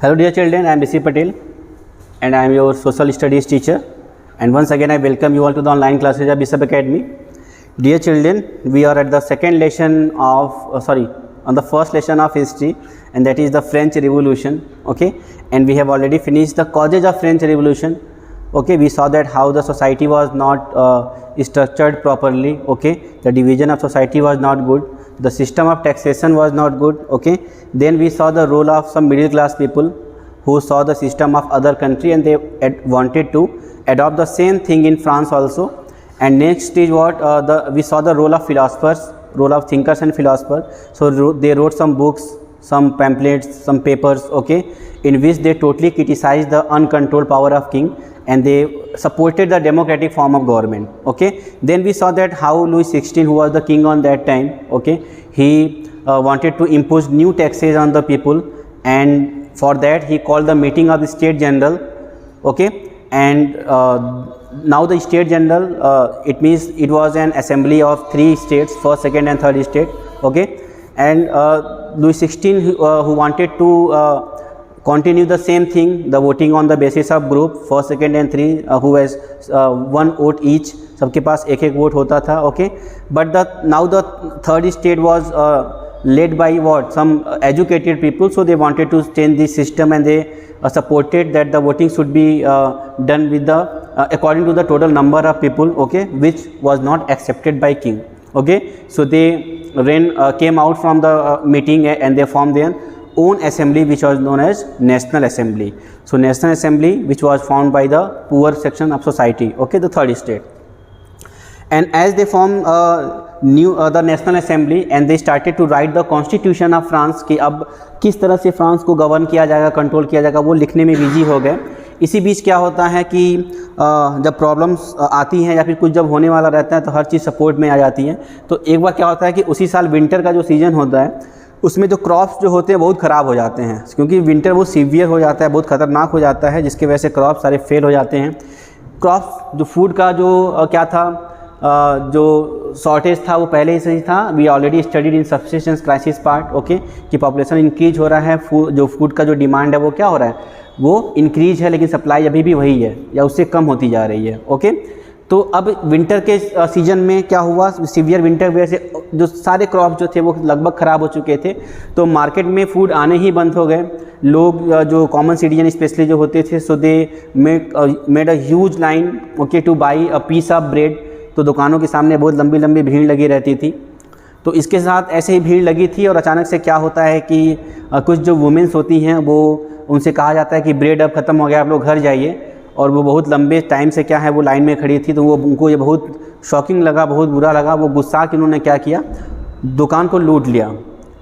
Hello dear children, I am Rishi Patel and I am your social studies teacher, and once again I welcome you all to the online classes of Bishop Academy. Dear children, we are at the second lesson of on the first lesson of history, and that is the French Revolution. Okay, and we have already finished the causes of French Revolution. Okay, we saw that how the society was not structured properly. Okay, the division of society was not good, the system of taxation was not good. Okay, then we saw the role of some middle class people who saw the system of other country and they wanted to adopt the same thing in France also. And next is what we saw the role of philosophers, role of thinkers and philosophers. So they wrote some books, some pamphlets, some papers, okay, in which they totally criticized the uncontrolled power of king and they supported the democratic form of government. Okay, then we saw that how Louis XVI, who was the king on that time, okay, he wanted to impose new taxes on the people, and for that he called the meeting of the State General. Okay, and now the State General, it means it was an assembly of three states, first, second and third state. Okay, and Louis XVI who wanted to continue the same thing, the voting on the basis of group, first, second and three, who has one vote each, सबके पास एक एक vote होता था. Okay, but now the third state was led by what, some educated people, so they wanted to change the system and they supported that the voting should be done with the according to the total number of people, okay, which was not accepted by king. Okay, so they came out from the meeting and they formed their own assembly, which was known as National Assembly. So National Assembly, which was formed by the poor section of society, okay, the third state. And as they formed the National Assembly and they started to write the Constitution of France कि अब किस तरह से France को govern किया जाएगा, control किया जाएगा, वो लिखने में बिजी हो गए. इसी बीच क्या होता है कि जब प्रॉब्लम्स आती हैं या फिर कुछ जब होने वाला रहता है तो हर चीज़ सपोर्ट में आ जाती है. तो एक बार क्या होता है कि उसी साल विंटर का जो सीज़न होता है उसमें जो क्रॉप्स जो होते हैं बहुत ख़राब हो जाते हैं, क्योंकि विंटर बहुत सीवियर हो जाता है, बहुत ख़तरनाक हो जाता है, जिसकी वजह से क्रॉप सारे फेल हो जाते हैं. क्रॉप्स जो फूड का जो क्या था, जो शॉर्टेज था वो पहले ही से ही था. We already studied in subsistence crisis part. Okay, कि पॉपुलेशन इंक्रीज हो रहा है, जो फूड का जो डिमांड है वो क्या हो रहा है, वो इंक्रीज है, लेकिन सप्लाई अभी भी वही है या उससे कम होती जा रही है. ओके, तो अब विंटर के सीजन में क्या हुआ, सीवियर विंटर वजह से जो सारे क्रॉप जो थे वो लगभग ख़राब हो चुके थे, तो मार्केट में फूड आने ही बंद हो गए. लोग जो कॉमन सिटीजन स्पेशली जो होते थे, so they made a huge line, okay, to buy a piece of bread. तो दुकानों के सामने बहुत लंबी लंबी भीड़ लगी रहती थी. तो इसके साथ ऐसे ही भीड़ लगी थी और अचानक से क्या होता है कि कुछ जो वुमेंस होती हैं वो उनसे कहा जाता है कि ब्रेड अब ख़त्म हो गया, आप लोग घर जाइए. और वो बहुत लंबे टाइम से क्या है वो लाइन में खड़ी थी, तो वो उनको ये बहुत शॉकिंग लगा, बहुत बुरा लगा. वो गुस्सा कि उन्होंने क्या किया, दुकान को लूट लिया.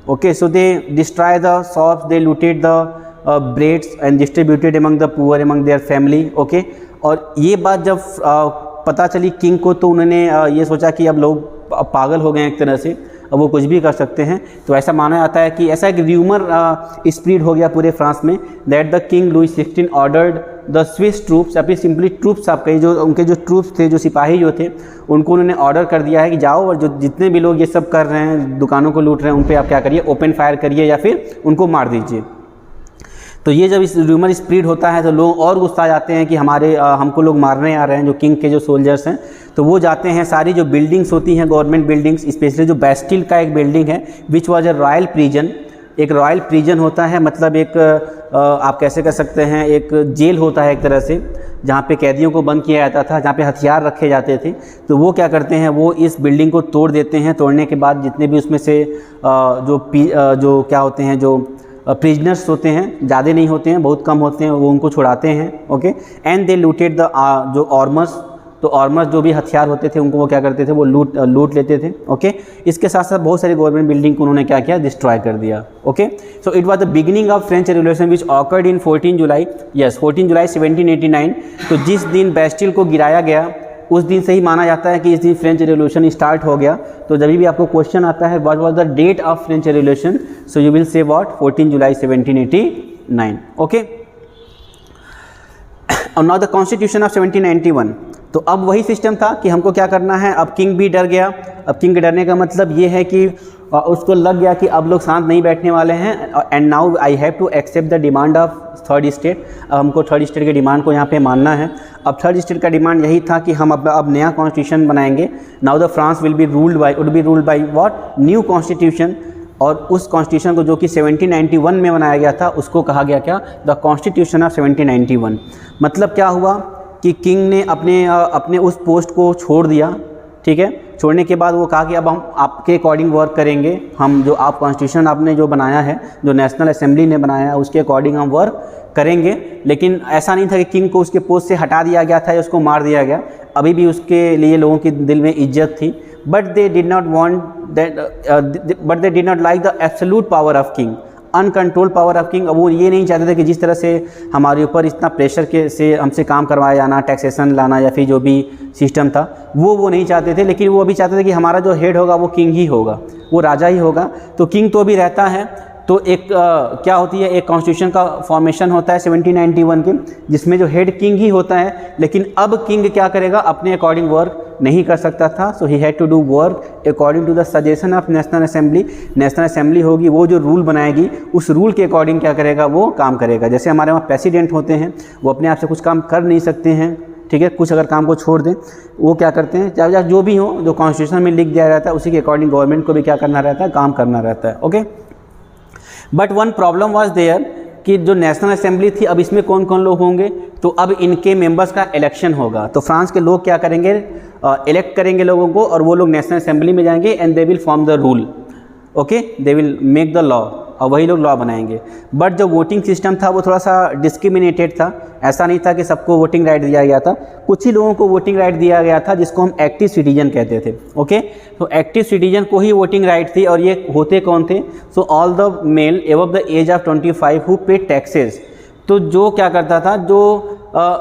Okay, so they destroy the shops, they looted the breads and distributed among the poor among their family. Okay, और ये बात जब पता चली किंग को, तो उन्होंने ये सोचा कि अब लोग पागल हो गए एक तरह से, अब वो कुछ भी कर सकते हैं. तो ऐसा माना जाता है कि ऐसा एक र्यूमर स्प्रेड हो गया पूरे फ्रांस में that the king Louis 16 ordered the Swiss troops, या फिर सिंपली ट्रूप्स आपके जो उनके जो ट्रूप्स थे, जो सिपाही जो थे, उनको उन्होंने ऑर्डर कर दिया है कि जाओ और जो जितने भी लोग ये सब कर रहे हैं, दुकानों को लूट रहे हैं, उन पर आप क्या करिए, ओपन फायर करिए या फिर उनको मार दीजिए. तो ये जब इस र्यूमर स्प्रेड होता है तो लोग और गुस्सा जाते हैं कि हमको लोग मारने आ रहे हैं, जो किंग के जो सोल्जर्स हैं. तो वो जाते हैं, सारी जो बिल्डिंग्स होती हैं गवर्नमेंट बिल्डिंग्स, स्पेशली जो बैस्टिल का एक बिल्डिंग है which was a royal prison. एक रॉयल प्रिजन होता है, मतलब एक आप कैसे कह सकते हैं, एक जेल होता है एक तरह से, जहाँ पे कैदियों को बंद किया जाता था, जहाँ पे हथियार रखे जाते थे. तो वो क्या करते हैं, वो इस बिल्डिंग को तोड़ देते हैं. तोड़ने के बाद जितने भी उसमें से जो क्या होते हैं, जो प्रिजनर्स होते हैं, ज़्यादा नहीं होते हैं, बहुत कम होते हैं, वो उनको छुड़ाते हैं. Okay, and they looted the जो आर्मर्स. तो आर्मर्स जो भी हथियार होते थे उनको वो क्या करते थे, वो लूट लेते थे. ओके, इसके साथ साथ बहुत सारी गवर्नमेंट बिल्डिंग को उन्होंने क्या किया, डिस्ट्रॉय कर दिया. Okay, so it was the beginning of French revolution which occurred in 14 July 1789. तो जिस दिन बैस्टिल को गिराया गया उस दिन से ही माना जाता है कि इस दिन फ्रेंच रिवॉल्यूशन स्टार्ट हो गया. तो जब भी आपको क्वेश्चन आता है what was the date of French revolution, so you will say what, 14 July 1789. Okay, और नाउ द कॉन्स्टिट्यूशन ऑफ 1791. तो अब वही सिस्टम था कि हमको क्या करना है, अब किंग भी डर गया। अब किंग के डरने का मतलब ये है कि उसको लग गया कि अब लोग शांत नहीं बैठने वाले हैं, and now I have to accept the demand of third state. अब हमको थर्ड स्टेट के डिमांड को यहाँ पे मानना है। अब थर्ड स्टेट का डिमांड यही था कि हम अब नया कॉन्स्टिट्यूशन बनाएंगे। Now the France would be ruled by what, new constitution. और उस कॉन्स्टिट्यूशन को जो कि 1791 में बनाया गया था उसको कहा गया क्या, द कॉन्स्टिट्यूशन ऑफ 1791। मतलब क्या हुआ कि किंग ने अपने उस पोस्ट को छोड़ दिया, ठीक है। छोड़ने के बाद वो कहा कि अब हम आपके अकॉर्डिंग वर्क करेंगे, हम जो आप कॉन्स्टिट्यूशन आपने जो बनाया है, जो नेशनल असेंबली ने बनाया है, उसके अकॉर्डिंग हम वर्क करेंगे। लेकिन ऐसा नहीं था कि किंग को उसके पोस्ट से हटा दिया गया था या उसको मार दिया गया, अभी भी उसके लिए लोगों के दिल में इज्जत थी। But they did not like the absolute power of king, uncontrol power of king. अब वो ये नहीं चाहते थे कि जिस तरह से हमारे ऊपर इतना प्रेशर के से हमसे काम करवाया जाना, टैक्सेशन लाना या फिर जो भी सिस्टम था वो नहीं चाहते थे। लेकिन वो अभी चाहते थे कि हमारा जो हेड होगा वो किंग ही होगा, वो राजा ही होगा। तो किंग तो अभी रहता है, तो एक क्या होती है, एक कॉन्स्टिट्यूशन का फॉर्मेशन होता है 1791 के, जिसमें जो हेड किंग ही होता है। लेकिन अब किंग क्या करेगा, अपने अकॉर्डिंग वर्क नहीं कर सकता था। So he had to do work according to the suggestion of national assembly. National assembly होगी, वो जो रूल बनाएगी उस रूल के अकॉर्डिंग क्या करेगा, वो काम करेगा। जैसे हमारे वहाँ प्रेसिडेंट होते हैं, वो अपने आप से कुछ काम कर नहीं सकते हैं, ठीक है। कुछ अगर काम को छोड़ दें, वो क्या करते हैं, चाहे जो भी हो, जो कॉन्स्टिट्यूशन में लिख दिया रहता है उसी के अकॉर्डिंग गवर्नमेंट को भी क्या करना रहता है, काम करना रहता है, okay. But one problem was there कि जो नेशनल असेंबली थी, अब इसमें कौन कौन लोग होंगे, तो अब इनके मेंबर्स का इलेक्शन होगा। तो फ्रांस के लोग क्या करेंगे, इलेक्ट करेंगे लोगों को, और वो लोग नेशनल असेंबली में जाएंगे and they will form the rule, okay, they will make the law, और वही लोग लॉ बनाएंगे। बट जो वोटिंग सिस्टम था वो थोड़ा सा डिस्क्रिमिनेटेड था। ऐसा नहीं था कि सबको वोटिंग राइट दिया गया था, कुछ ही लोगों को वोटिंग राइट दिया गया था, जिसको हम एक्टिव सिटीजन कहते थे, ओके। तो एक्टिव सिटीजन को ही वोटिंग राइट थी। और ये होते कौन थे, so all the male above the age of 25 who pay taxes. तो जो क्या करता था, जो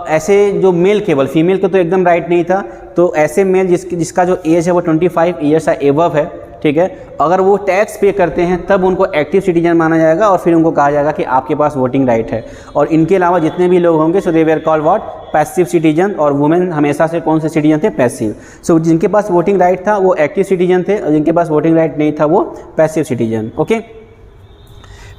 ऐसे जो मेल, केवल फीमेल को तो एकदम राइट नहीं था, तो ऐसे मेल जिसका जो एज है वो 25 ईयर्स से एबव है, ठीक है, अगर वो टैक्स पे करते हैं तब उनको एक्टिव सिटीजन माना जाएगा, और फिर उनको कहा जाएगा कि आपके पास वोटिंग राइट है। और इनके अलावा जितने भी लोग होंगे, so they were called what, passive citizen. और वुमेन हमेशा से कौन से सिटीजन थे, पैसिव। सो जिनके पास वोटिंग राइट था वो एक्टिव सिटीजन थे, और जिनके पास वोटिंग राइट नहीं था वो पैसिव सिटीजन, ओके।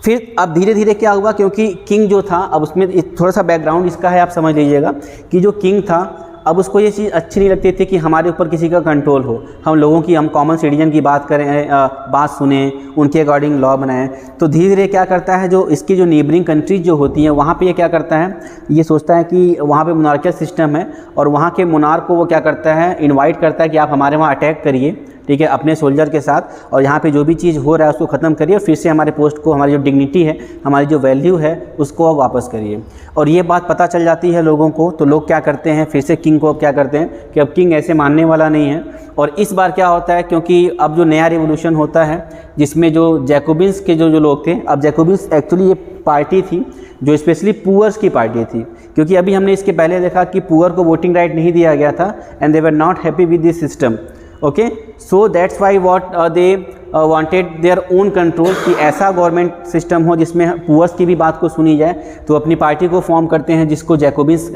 फिर अब धीरे धीरे क्या हुआ, क्योंकि किंग जो था, अब उसमें थोड़ा सा बैकग्राउंड इसका है, आप समझ लीजिएगा कि जो किंग था, अब उसको ये चीज़ अच्छी नहीं लगती थी कि हमारे ऊपर किसी का कंट्रोल हो, हम लोगों की, हम कॉमन सिटीजन की बात करें, बात सुने, उनके अकॉर्डिंग लॉ बनाएं। तो धीरे धीरे क्या करता है, जो इसकी जो नेबरिंग कंट्रीज जो होती हैं वहाँ पे ये क्या करता है, ये सोचता है कि वहाँ पे मोनार्कियल सिस्टम है, और वहाँ के मोनार्क को वो क्या करता है, इन्वाइट करता है कि आप हमारे वहाँ अटैक करिए, ठीक है, अपने सोल्जर के साथ, और यहाँ पे जो भी चीज़ हो रहा है उसको ख़त्म करिए, और फिर से हमारे पोस्ट को, हमारी जो डिग्निटी है, हमारी जो वैल्यू है, उसको अब वापस करिए। और ये बात पता चल जाती है लोगों को, तो लोग क्या करते हैं, फिर से किंग को अब क्या करते हैं कि अब किंग ऐसे मानने वाला नहीं है। और इस बार क्या होता है, क्योंकि अब जो नया रिवोल्यूशन होता है, जिसमें जो जैकोबिन्स के जो लोग थे, अब जैकोबिन्स एक्चुअली ये पार्टी थी जो स्पेशली पुअर्स की पार्टी थी, क्योंकि अभी हमने इसके पहले देखा कि पुअर को वोटिंग राइट नहीं दिया गया था, and they were not happy with this system, okay. So that's why what they wanted their own control, कि ऐसा गवर्नमेंट सिस्टम हो जिसमें पुअर्स की भी बात को सुनी जाए। तो अपनी पार्टी को फॉर्म करते हैं, जिसको जैकोबिन्स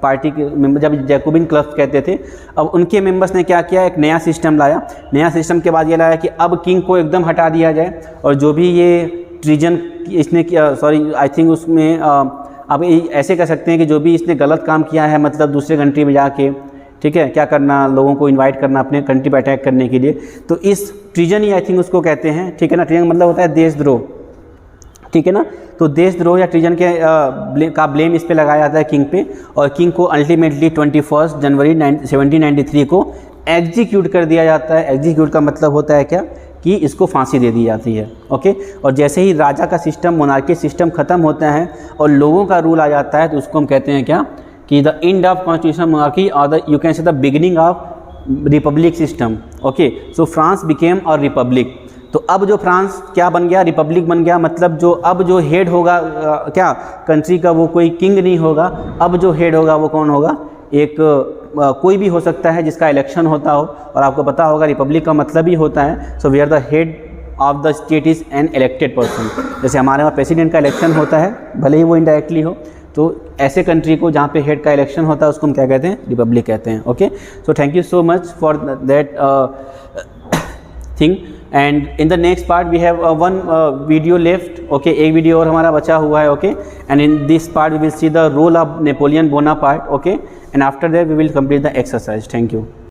पार्टी के मेंबर, जब जैकोबिन क्लब कहते थे। अब उनके मेंबर्स ने क्या किया, एक नया सिस्टम लाया। नया सिस्टम के बाद ये लाया कि अब किंग को एकदम हटा दिया जाए, और जो भी ये ट्रीजन इसने किया, सॉरी आई थिंक उसमें अब ऐसे कह सकते हैं कि जो भी इसने गलत काम किया है, मतलब दूसरे कंट्री में जाके, ठीक है, क्या करना, लोगों को इनवाइट करना अपने कंट्री पर अटैक करने के लिए, तो इस ट्रीजन ही आई थिंक उसको कहते हैं, ठीक है ना। ट्रीजन मतलब होता है देशद्रोह, ठीक है ना। तो देशद्रोह या ट्रीजन का ब्लेम इस पे लगाया जाता है किंग पे, और किंग को अल्टीमेटली 21 जनवरी 1793 को एग्जीक्यूट कर दिया जाता है। एग्जीक्यूट का मतलब होता है क्या, कि इसको फांसी दे दी जाती है, ओके। और जैसे ही राजा का सिस्टम, मोनार्की सिस्टम ख़त्म होता है और लोगों का रूल आ जाता है, तो उसको हम कहते हैं क्या, कि the end of constitutional monarchy, और the you can say the beginning of republic system, okay. So France became a republic. तो अब जो फ्रांस क्या बन गया, रिपब्लिक बन गया। मतलब जो अब जो हेड होगा क्या कंट्री का, वो कोई किंग नहीं होगा। अब जो हेड होगा वो कौन होगा, एक कोई भी हो सकता है जिसका इलेक्शन होता हो। और आपको पता होगा रिपब्लिक का मतलब ही होता है, so we are the head of the state is an elected person. जैसे हमारे वहाँ प्रेसिडेंट का इलेक्शन होता है, भले ही वो इनडायरेक्टली हो, तो ऐसे कंट्री को जहाँ पे हेड का इलेक्शन होता है उसको हम क्या कहते हैं, रिपब्लिक कहते हैं. Okay, so thank you so much for that thing. And in the next part we have one video left. Okay, एक वीडियो और हमारा बचा हुआ है. Okay, and in this part we will see the role of Napoleon Bonaparte. Okay, and after that we will complete the exercise. Thank you.